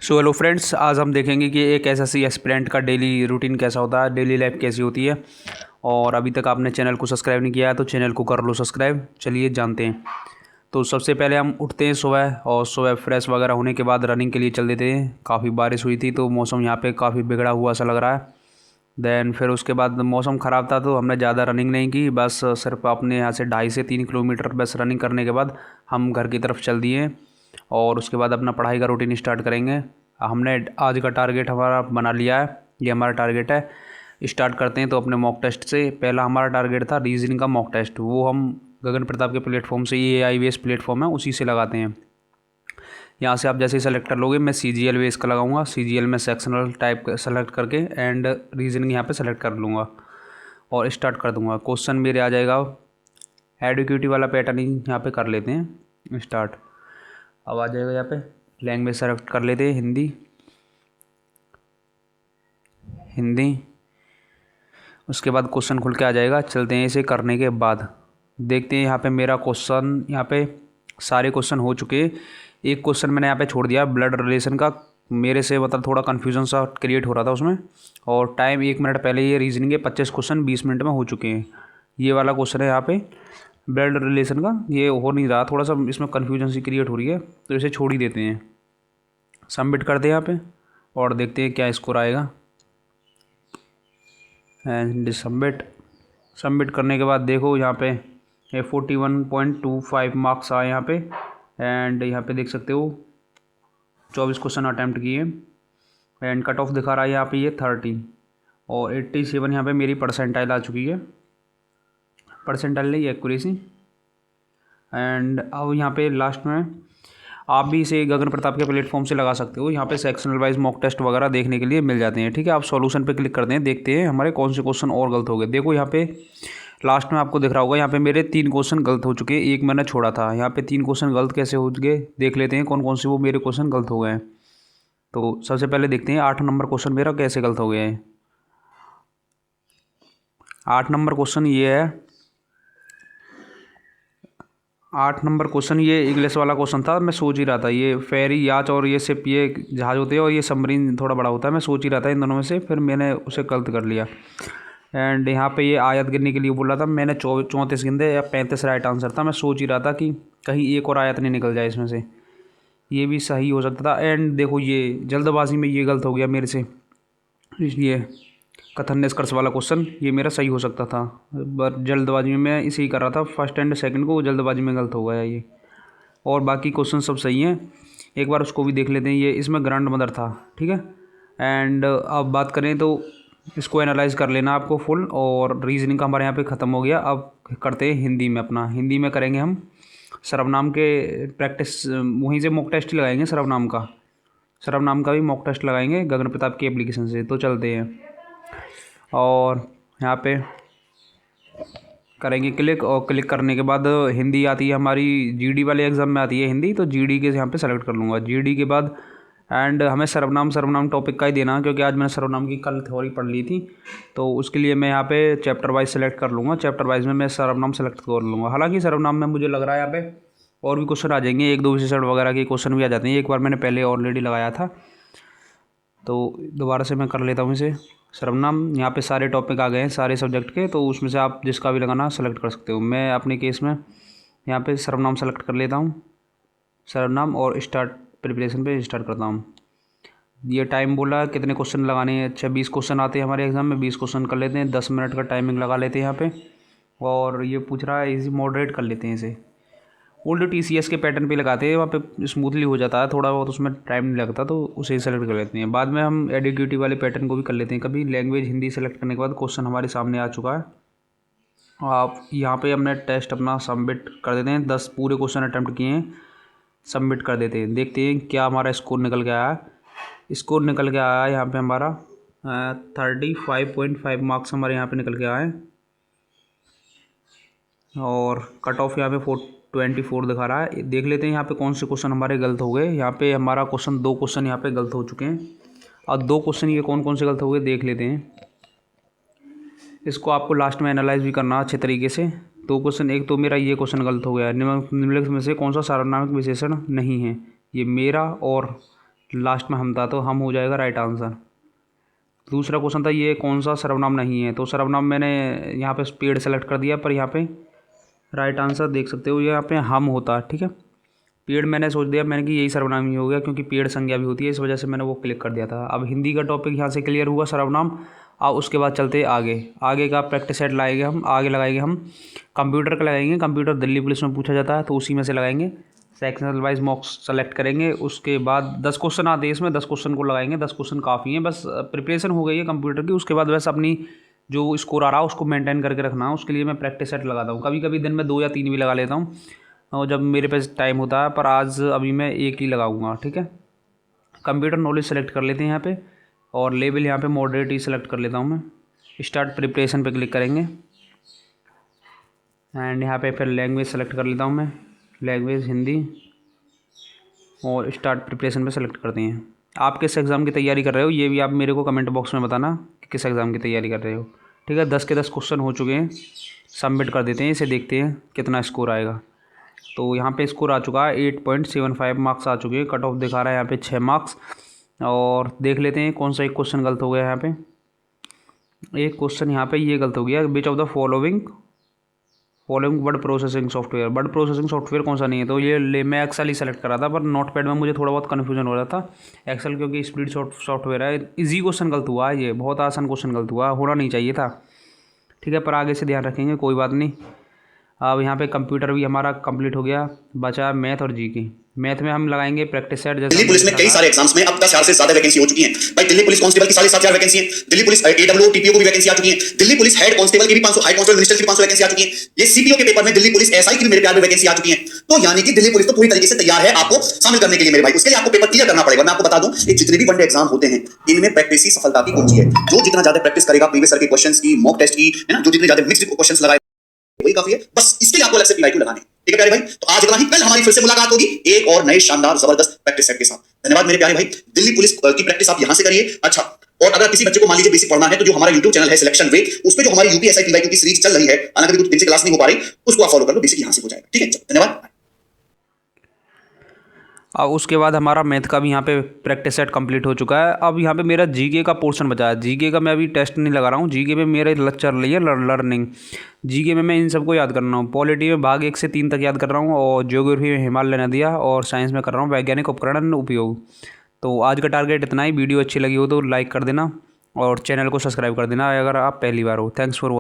So hello friends, आज हम देखेंगे कि एक एसएससी एस्पिरेंट का डेली रूटीन कैसा होता है, डेली लाइफ कैसी होती है। और अभी तक आपने चैनल को सब्सक्राइब नहीं किया है तो चैनल को कर लो सब्सक्राइब। चलिए जानते हैं। तो सबसे पहले हम उठते हैं सुबह, और सुबह फ्रेश वगैरह होने के बाद रनिंग के लिए चल देते हैं। काफ़ी बारिश हुई थी तो मौसम यहाँ पे काफ़ी बिगड़ा हुआ सा लग रहा है। देन फिर उसके बाद मौसम ख़राब था तो हमने ज़्यादा रनिंग नहीं की, बस सिर्फ अपने यहाँ से 2.5 से 3 किलोमीटर बस रनिंग करने के बाद हम घर की तरफ चल दिए। और उसके बाद अपना पढ़ाई का रूटीन स्टार्ट करेंगे। हमने आज का टारगेट हमारा बना लिया है, ये हमारा टारगेट है। स्टार्ट करते हैं तो अपने मॉक टेस्ट से। पहला हमारा टारगेट था रीजनिंग का मॉक टेस्ट, वो हम गगन प्रताप के प्लेटफॉर्म से, ये IVS प्लेटफॉर्म है उसी से लगाते हैं। यहाँ से आप जैसे ही सेलेक्ट कर लोगे, मैं CGL बेस का लगाऊंगा। CGL में सेक्शनल टाइप सेलेक्ट करके एंड रीजनिंग यहाँ पे सेलेक्ट कर लूँगा और स्टार्ट कर दूँगा। क्वेश्चन मेरे आ जाएगा एडुकेटिव वाला पैटर्न ही यहाँ पे कर लेते हैं स्टार्ट। अब आ जाएगा यहाँ पे लैंग्वेज सेलेक्ट कर लेते हैं, हिंदी। उसके बाद क्वेश्चन खुल के आ जाएगा। चलते हैं इसे करने के बाद देखते हैं। यहाँ पे मेरा क्वेश्चन, यहाँ पे सारे क्वेश्चन हो चुके। एक क्वेश्चन मैंने यहाँ पे छोड़ दिया ब्लड रिलेशन का, मेरे से मतलब थोड़ा कन्फ्यूजन सा क्रिएट हो रहा था उसमें। और टाइम 1 मिनट पहले ये रीजनिंग के 25 क्वेश्चन 20 मिनट में हो चुके हैं। ये वाला क्वेश्चन है यहाँ पे ब्लड रिलेशन का, ये हो नहीं रहा, थोड़ा सा इसमें कन्फ्यूजन सी क्रिएट हो रही है तो इसे छोड़ ही देते हैं। सबमिट करते हैं यहाँ पे और देखते हैं क्या स्कोर आएगा। एंड सबमिट करने के बाद देखो यहाँ पे 41.25 मार्क्स आए यहाँ पे। एंड यहाँ पे देख सकते हो 24 क्वेश्चन अटैम्प्ट किए। एंड कट ऑफ दिखा रहा है यहाँ पे ये 30 और 87 यहाँ पे मेरी परसेंटाइल आ चुकी है। परसेंटाइल नहीं, एक्यूरेसी। एंड अब यहाँ पे लास्ट में आप भी इसे गगन प्रताप के प्लेटफॉर्म से लगा सकते हो। यहाँ पे सेक्शनल वाइज मॉक टेस्ट वगैरह देखने के लिए मिल जाते हैं। ठीक है, आप सॉल्यूशन पे क्लिक करते हैं, देखते हैं हमारे कौन से क्वेश्चन और गलत हो गए। देखो यहाँ पे लास्ट में आपको दिख रहा होगा, यहाँ पे मेरे 3 क्वेश्चन गलत हो चुके हैं, एक मैंने छोड़ा था। यहाँ पे 3 क्वेश्चन गलत कैसे हो गए देख लेते हैं, कौन कौन से वो मेरे क्वेश्चन गलत हो गए हैं। तो सबसे पहले देखते हैं 8 नंबर क्वेश्चन मेरा कैसे गलत हो गया है। 8 नंबर क्वेश्चन ये है, 8 नंबर क्वेश्चन ये इंग्लिश वाला क्वेश्चन था। मैं सोच ही रहा था ये फेरी याच और ये सिप ये जहाज़ होते हैं और ये सबमरीन थोड़ा बड़ा होता है। मैं सोच ही रहा था इन दोनों में से, फिर मैंने उसे गलत कर लिया। एंड यहाँ पे ये आयत गिनने के लिए बोल रहा था, मैंने 34 गिनते या 35 राइट आंसर था। मैं सोच ही रहा था कि कहीं एक और आयत नहीं निकल जाए इसमें से, ये भी सही हो सकता था। एंड देखो ये जल्दबाजी में ये गलत हो गया मेरे से, इसलिए कथन निष्कर्ष वाला क्वेश्चन ये मेरा सही हो सकता था, बट जल्दबाजी में मैं इसे ही कर रहा था। फर्स्ट एंड सेकंड को जल्दबाजी में गलत हो गया ये, और बाकी क्वेश्चन सब सही हैं। एक बार उसको भी देख लेते हैं। ये इसमें ग्रैंड मदर था, ठीक है। एंड अब बात करें तो इसको एनालाइज कर लेना आपको फुल। और रीजनिंग का हमारे यहाँ पे ख़त्म हो गया। अब करते हैं हिंदी में अपना। हिंदी में करेंगे हम सर्वनाम के प्रैक्टिस, वहीं से मॉक टेस्ट ही लगाएंगे। सर्वनाम का भी मॉक टेस्ट लगाएंगे गगन प्रताप की एप्लीकेशन से। तो चलते हैं और यहाँ पे करेंगे क्लिक, और क्लिक करने के बाद हिंदी आती है हमारी, GD वाले एग्ज़ाम में आती है हिंदी, तो GD के यहाँ पे सेलेक्ट कर लूँगा। GD के बाद एंड हमें सर्वनाम टॉपिक का ही देना, क्योंकि आज मैंने सर्वनाम की कल थ्योरी पढ़ ली थी, तो उसके लिए मैं यहाँ पे चैप्टर वाइज सेलेक्ट कर लूँगा। चैप्टर वाइज में मैं सर्वनाम सेलेक्ट कर लूँगा। हालांकि सर्वनाम में मुझे लग रहा है यहाँ पे और भी क्वेश्चन आ जाएंगे, 1-2 विशेषण वगैरह के क्वेश्चन भी आ जाते हैं। एक बार मैंने पहले ऑलरेडी लगाया था, तो दोबारा से मैं कर लेता हूँ इसे। सर्वनाम यहाँ पे सारे टॉपिक आ गए हैं सारे सब्जेक्ट के, तो उसमें से आप जिसका भी लगाना सेलेक्ट कर सकते हो। मैं अपने केस में यहाँ पे सर्वनाम सेलेक्ट कर लेता हूँ, सर्वनाम, और स्टार्ट प्रिपरेशन पे स्टार्ट करता हूँ। ये टाइम बोला है कितने क्वेश्चन लगाने हैं। अच्छा 20 क्वेश्चन आते हैं हमारे एग्ज़ाम में, 20 क्वेश्चन कर लेते हैं। 10 मिनट का टाइमिंग लगा लेते हैं यहाँ पे। और ये पूछ रहा है इजी मॉडरेट कर लेते हैं इसे। ओल्ड TCS के पैटर्न पे लगाते हैं, वहाँ पे स्मूथली हो जाता है थोड़ा बहुत, उसमें टाइम नहीं लगता, तो उसे ही सेलेक्ट कर लेते हैं। बाद में हम एडुकेटिव वाले पैटर्न को भी कर लेते हैं कभी। लैंग्वेज हिंदी सेलेक्ट करने के बाद क्वेश्चन हमारे सामने आ चुका है। आप यहाँ पे हमने टेस्ट अपना सबमिट कर देते हैं। 10 पूरे क्वेश्चन अटैम्प्ट किए हैं, सबमिट कर देते हैं। देखते हैं क्या हमारा स्कोर निकल के आया है। स्कोर निकल के आया है यहाँ पे हमारा 35.5 मार्क्स हमारे यहाँ पे निकल के आए हैं। और कट ऑफ यहाँ पे 24 दिखा रहा है। देख लेते हैं यहाँ पे कौन से क्वेश्चन हमारे गलत हो गए। यहाँ पे हमारा 2 क्वेश्चन यहाँ पे गलत हो चुके हैं, और 2 क्वेश्चन ये कौन कौन से गलत हो गए देख लेते हैं। इसको आपको लास्ट में एनालाइज भी करना अच्छे तरीके से। 2 क्वेश्चन, एक तो मेरा ये क्वेश्चन गलत हो गया है, निम्नलिखित में से कौन सा सार्वनामिक विशेषण नहीं है। ये मेरा और लास्ट में हम था, तो हम हो जाएगा राइट आंसर। दूसरा क्वेश्चन था ये कौन सा सर्वनाम नहीं है, तो सर्वनाम मैंने यहाँ पे पेड़ सेलेक्ट कर दिया, पर यहाँ पे राइट आंसर देख सकते हो यहाँ पे हम होता। ठीक है, पेड़ मैंने सोच दिया मैंने कि यही सर्वनाम ही हो गया, क्योंकि पेड़ संज्ञा भी होती है, इस वजह से मैंने वो क्लिक कर दिया था। अब हिंदी का टॉपिक यहाँ से क्लियर हुआ सर्वनाम। अब उसके बाद चलते आगे, आगे का प्रैक्टिस सेट लाएंगे हम, आगे लगाएंगे हम कंप्यूटर का लगाएंगे। कंप्यूटर दिल्ली पुलिस में पूछा जाता है, तो उसी में से लगाएंगे। सेक्शनल वाइज मॉक्स सेलेक्ट करेंगे, उसके बाद 10 क्वेश्चन आते हैं इसमें, 10 क्वेश्चन को लगाएंगे। 10 क्वेश्चन काफ़ी हैं, बस प्रिपरेशन हो गई है कंप्यूटर की। उसके बाद वैसे अपनी जो स्कोर आ रहा है उसको मेंटेन करके रखना है, उसके लिए मैं प्रैक्टिस सेट लगाता हूँ। कभी कभी दिन में 2 या 3 भी लगा लेता हूँ, और जब मेरे पास टाइम होता है, पर आज अभी मैं एक ही लगाऊंगा। ठीक है, कंप्यूटर नॉलेज सेलेक्ट कर लेते हैं यहाँ पे, और लेवल यहाँ पे मॉडरेट ही सेलेक्ट कर लेता हूँ मैं। स्टार्ट प्रिपरेशन पे क्लिक करेंगे, एंड यहाँ पे फिर लैंग्वेज सेलेक्ट कर लेता हूँ मैं, लैंग्वेज हिंदी, और स्टार्ट प्रिपरेशन पे सेलेक्ट करते हैं। आप किस एग्ज़ाम की तैयारी कर रहे हो, ये भी आप मेरे को कमेंट बॉक्स में बताना कि किस एग्ज़ाम की तैयारी कर रहे हो। ठीक है, 10 के 10 क्वेश्चन हो चुके हैं, सबमिट कर देते हैं। इसे देखते हैं कितना स्कोर आएगा। तो यहाँ पे स्कोर आ चुका है 8.75 मार्क्स आ चुके हैं। कट ऑफ दिखा रहा है यहाँ पे 6 मार्क्स। और देख लेते हैं कौन सा एक क्वेश्चन गलत हो गया यहाँ पे। एक क्वेश्चन यहाँ पे ये गलत हो गया, which of the following word processing software. Word processing software कौन सा नहीं है, तो ये मैं एक्सेल ही सेलेक्ट करा था, पर नोटपैड में मुझे थोड़ा बहुत कन्फ्यूजन हो रहा था। एक्सेल क्योंकि स्पीड सॉफ्टवेयर है। इजी क्वेश्चन गलत हुआ है, ये बहुत आसान क्वेश्चन गलत हुआ, होना नहीं चाहिए था। ठीक है, पर आगे से ध्यान रखेंगे, कोई बात नहीं। अब यहाँ पे कंप्यूटर भी हमारा कंप्लीट हो गया, बचा मैथ और जीके। मैथ में हम लगाएंगे प्रैक्टिस सेट। जैसे दिल्ली पुलिस में कई सारे एग्जाम्स में अब 10,000 से ज्यादा वैकेंसी हो चुकी हैं भाई। दिल्ली पुलिस कांस्टेबल की 7,500 वैकेंसी है, दिल्ली पुलिस एडब्ल्यू टीपीओ को भी वैकेंसी आ चुकी है, दिल्ली पुलिस हेड कांस्टेबल की भी 500, हाई कांस्टेबल मिनिस्टर की भी 500 वैकेंसी आ चुकी है। ये सीपीओ के पेपर में दिल्ली पुलिस एसआई की भी मेरे प्यार में वैकेंसी आ चुकी है। तो यानी कि दिल्ली पुलिस तो पूरी तरीके से तैयार है आपको शामिल करने के लिए मेरे भाई। उसके लिए आपको पेपर क्लियर करना पड़ेगा। मैं आपको बता दूं, ये जितने भी वनडे एग्जाम होते हैं इनमें प्रैक्टिस ही सफलता की कुंजी है। जो जितना ज्यादा प्रैक्टिस करेगा प्रीवियस ईयर के क्वेश्चंस की, मॉक टेस्ट की, है ना, जो जितने ज्यादा मिक्स्ड क्वेश्चंस लगाए वही काफी है। बस इसके लिए आपको अलग से पीआईक्यू लगाने। ठीक है प्यारे भाई, तो आज इतना ही। कल हमारी फिर से मुलाकात होगी एक और नए शानदार जबरदस्त प्रैक्टिस सेट के साथ। धन्यवाद मेरे प्यारे भाई। दिल्ली पुलिस की प्रैक्टिस आप यहां से करिए। अच्छा, और अगर किसी बच्चे को मान लीजिए बेसिक पढ़ना है, तो जो हमारा YouTube चैनल है सिलेक्शन वे, उस पे जो हमारी यूपीएसआई पीवाईक्यू की सीरीज चल रही है, हालांकि कुछ दिन से क्लास नहीं हो पा रही, उसको आप फॉलो कर लो, बेसिक यहां से हो जाएगा। ठीक है, धन्यवाद। अब उसके बाद हमारा मैथ का भी यहाँ पे प्रैक्टिस सेट कंप्लीट हो चुका है। अब यहाँ पे मेरा जीके का पोर्शन बचा है। जीके का मैं अभी टेस्ट नहीं लगा रहा हूँ, जीके में मेरे चल रही है लर्निंग। जीके में मैं इन सबको याद कर रहा हूँ। पॉलिटी में भाग 1 से 3 तक याद कर रहा हूँ, और ज्योग्राफी में हिमालय नदियाँ, और साइंस में कर रहा हूँ वैज्ञानिक उपकरण उपयोग। तो आज का टारगेट इतना ही। वीडियो अच्छी लगी हो तो लाइक कर देना, और चैनल को सब्सक्राइब कर देना अगर आप पहली बार हो। Thanks for